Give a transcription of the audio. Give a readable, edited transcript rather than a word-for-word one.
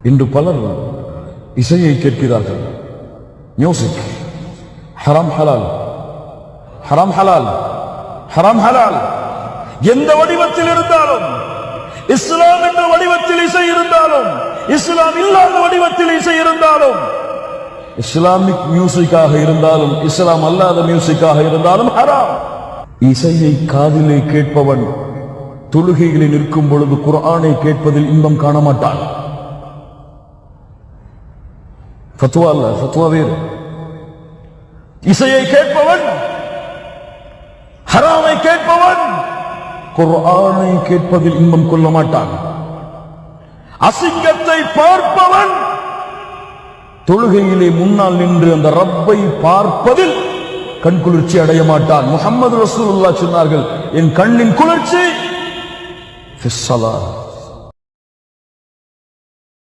இன்று பலர் இசையை கேட்கிறார்கள். மியூசிக் ஹராம் ஹலால், ஹராம் ஹலால், ஹராம் ஹலால். எந்த வடிவத்தில் இருந்தாலும், இஸ்லாம் என்ற வடிவத்தில் இசை இருந்தாலும், இஸ்லாம் இல்லாத வடிவத்தில் இசை இருந்தாலும், இஸ்லாமிக் மியூசிக்காக இருந்தாலும், இஸ்லாம் அல்லாத மியூசிக்காக இருந்தாலும் ஹராம். இசையை காதிலே கேட்பவன் தொழுகைகளில் நிற்கும் பொழுது குர்ஆனை கேட்பதில் இன்பம் காண மாட்டான். ஃபத்வா அல்ல, ஃபத்வா வேறு. இசையை கேட்பவன், ஹராமை கேட்பவன் குர்ஆனை கேட்பதில் இன்பம் கொள்ள மாட்டான். அசிங்கத்தை பார்ப்பவன் தொழுகையிலே முன்னால் நின்று அந்த ரப்பை பார்ப்பதில் கண் குளிர்ச்சி அடைய மாட்டான். முஹம்மது ரசூலுல்லாஹ் சொன்னார்கள், என் கண்ணின் குளிர்ச்சி ஃபிஸ்ஸலாத்,